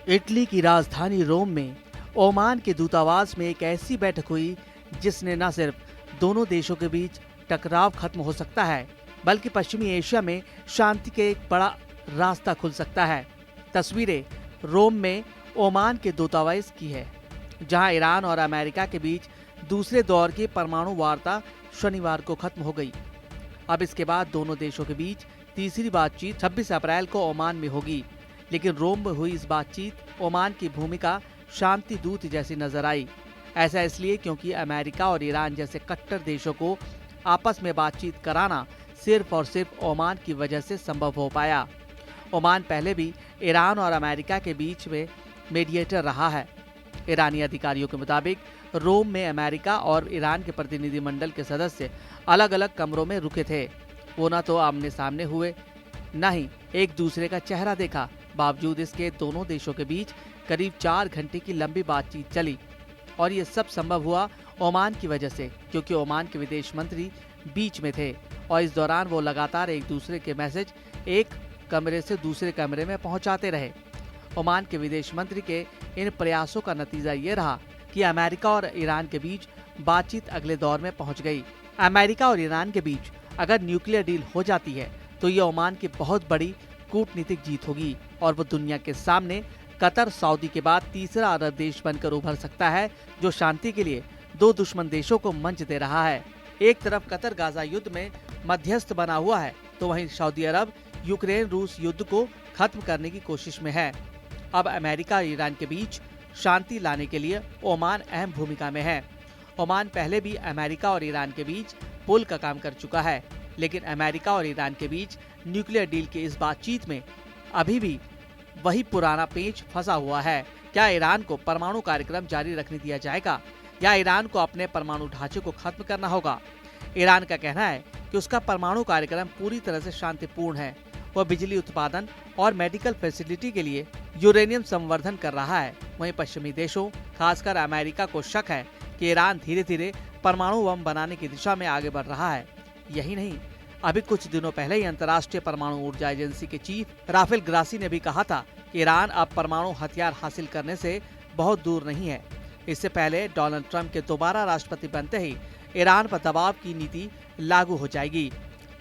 Italy की राजधानी रोम में ओमान के दूतावास में एक ऐसी बैठक हुई जिसने न सिर्फ दोनों देशों के बीच टकराव खत्म हो सकता है, बल्कि पश्चिमी एशिया में शांति के एक बड़ा रास्ता खुल सकता है। तस्वीरें रोम में ओमान के दूतावास की है, जहां ईरान और अमेरिका के बीच दूसरे दौर की परमाणु वार्ता शनिवार को खत्म हो गई। अब इसके बाद दोनों देशों के बीच तीसरी बातचीत 26 अप्रैल को ओमान में होगी। लेकिन रोम में हुई इस बातचीत ओमान की भूमिका शांति दूत जैसी नजर आई। ऐसा इसलिए क्योंकि अमेरिका और ईरान जैसे कट्टर देशों को आपस में बातचीत कराना सिर्फ और सिर्फ ओमान की वजह से संभव हो पाया। ओमान पहले भी ईरान और अमेरिका के बीच में मीडिएटर रहा है। ईरानी अधिकारियों के मुताबिक रोम में अमेरिका और ईरान के प्रतिनिधिमंडल के सदस्य अलग अलग कमरों में रुके थे। वो न तो आमने सामने हुए, न ही एक दूसरे का चेहरा देखा। बावजूद इसके दोनों देशों के बीच करीब 4 घंटे की लंबी बातचीत चली और ये सब संभव हुआ ओमान की वजह से, क्योंकि ओमान के विदेश मंत्री बीच में थे और इस दौरान वो लगातार एक दूसरे के मैसेज एक कमरे से दूसरे कमरे में पहुंचाते रहे। ओमान के विदेश मंत्री के इन प्रयासों का नतीजा ये रहा कि अमेरिका और ईरान के बीच बातचीत अगले दौर में पहुंच गई। अमेरिका और ईरान के बीच अगर न्यूक्लियर डील हो जाती है तो ये ओमान की बहुत बड़ी कूटनीतिक जीत होगी और वो दुनिया के सामने कतर सऊदी के बाद तीसरा अरब देश बनकर उभर सकता है, जो शांति के लिए दो दुश्मन देशों को मंच दे रहा है। एक तरफ कतर गाजा युद्ध में मध्यस्थ बना हुआ है, तो वहीं सऊदी अरब यूक्रेन रूस युद्ध को खत्म करने की कोशिश में है। अब अमेरिका और ईरान के बीच शांति लाने के लिए ओमान अहम भूमिका में है। ओमान पहले भी अमेरिका और ईरान के बीच पुल का काम कर चुका है, लेकिन अमेरिका और ईरान के बीच न्यूक्लियर डील की इस बातचीत में अभी भी वही पुराना पेच फंसा हुआ है। क्या ईरान को परमाणु कार्यक्रम जारी रखने दिया जाएगा या ईरान को अपने परमाणु ढांचे को खत्म करना होगा? ईरान का कहना है कि उसका परमाणु कार्यक्रम पूरी तरह से शांतिपूर्ण है। वह बिजली उत्पादन और मेडिकल फैसिलिटी के लिए यूरेनियम संवर्धन कर रहा है। वहीं पश्चिमी देशों, खासकर अमेरिका को शक है कि ईरान धीरे धीरे परमाणु बम बनाने की दिशा में आगे बढ़ रहा है। यही नहीं, अभी कुछ दिनों पहले ही अंतर्राष्ट्रीय परमाणु ऊर्जा एजेंसी के चीफ राफेल ग्रासी ने भी कहा था कि ईरान अब परमाणु हथियार हासिल करने से बहुत दूर नहीं है। इससे पहले डोनाल्ड ट्रंप के दोबारा राष्ट्रपति बनते ही ईरान पर दबाव की नीति लागू हो जाएगी।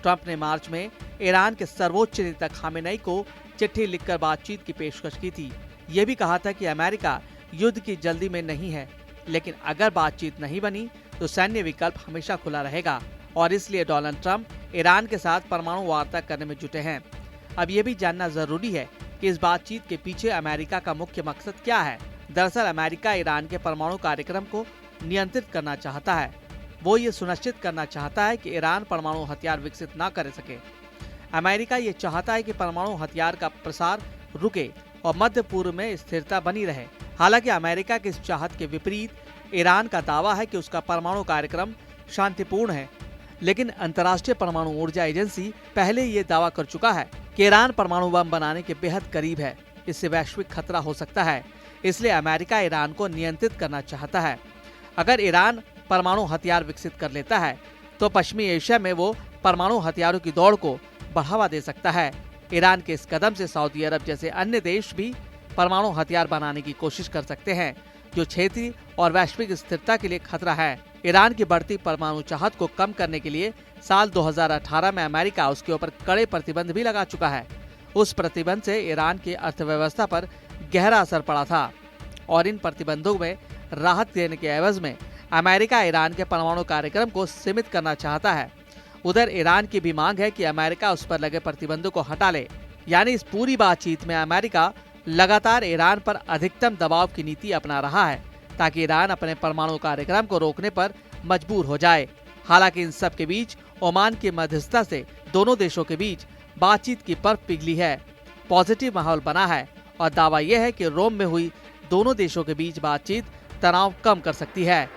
ट्रंप ने मार्च में ईरान के सर्वोच्च नेता खामेनेई को चिट्ठी लिखकर बातचीत की पेशकश की थी। ये भी कहा था कि अमेरिका युद्ध की जल्दी में नहीं है, लेकिन अगर बातचीत नहीं बनी तो सैन्य विकल्प हमेशा खुला रहेगा और इसलिए डोनाल्ड ट्रंप ईरान के साथ परमाणु वार्ता करने में जुटे हैं। अब ये भी जानना जरूरी है कि इस बातचीत के पीछे अमेरिका का मुख्य मकसद क्या है। दरअसल अमेरिका ईरान के परमाणु कार्यक्रम को नियंत्रित करना चाहता है। वो ये सुनिश्चित करना चाहता है कि ईरान परमाणु हथियार विकसित न कर सके। अमेरिका ये चाहता है कि परमाणु हथियार का प्रसार रुके और मध्य पूर्व में स्थिरता बनी रहे। हालांकि अमेरिका की इस चाहत के विपरीत ईरान का दावा है कि उसका परमाणु कार्यक्रम शांतिपूर्ण है। लेकिन अंतर्राष्ट्रीय परमाणु ऊर्जा एजेंसी पहले ये दावा कर चुका है कि ईरान परमाणु बम बनाने के बेहद करीब है। इससे वैश्विक खतरा हो सकता है, इसलिए अमेरिका ईरान को नियंत्रित करना चाहता है। अगर ईरान परमाणु हथियार विकसित कर लेता है तो पश्चिमी एशिया में वो परमाणु हथियारों की दौड़ को बढ़ावा दे सकता है। ईरान के इस कदम से सऊदी अरब जैसे अन्य देश भी परमाणु हथियार बनाने की कोशिश कर सकते हैं, जो क्षेत्रीय और वैश्विक स्थिरता के लिए खतरा है। ईरान की बढ़ती परमाणु चाहत को कम करने के लिए साल 2018 में अमेरिका उसके ऊपर कड़े प्रतिबंध भी लगा चुका है। उस प्रतिबंध से ईरान की अर्थव्यवस्था पर गहरा असर पड़ा था और इन प्रतिबंधों में राहत देने के एवज में अमेरिका ईरान के परमाणु कार्यक्रम को सीमित करना चाहता है। उधर ईरान की भी मांग है कि अमेरिका उस पर लगे प्रतिबंधों को हटा ले। यानी इस पूरी बातचीत में अमेरिका लगातार ईरान पर अधिकतम दबाव की नीति अपना रहा है, ताकि ईरान अपने परमाणु कार्यक्रम को रोकने पर मजबूर हो जाए। हालांकि इन सब के बीच ओमान की मध्यस्थता से दोनों देशों के बीच बातचीत की बर्फ पिघली है। पॉजिटिव माहौल बना है और दावा यह है कि रोम में हुई दोनों देशों के बीच बातचीत तनाव कम कर सकती है।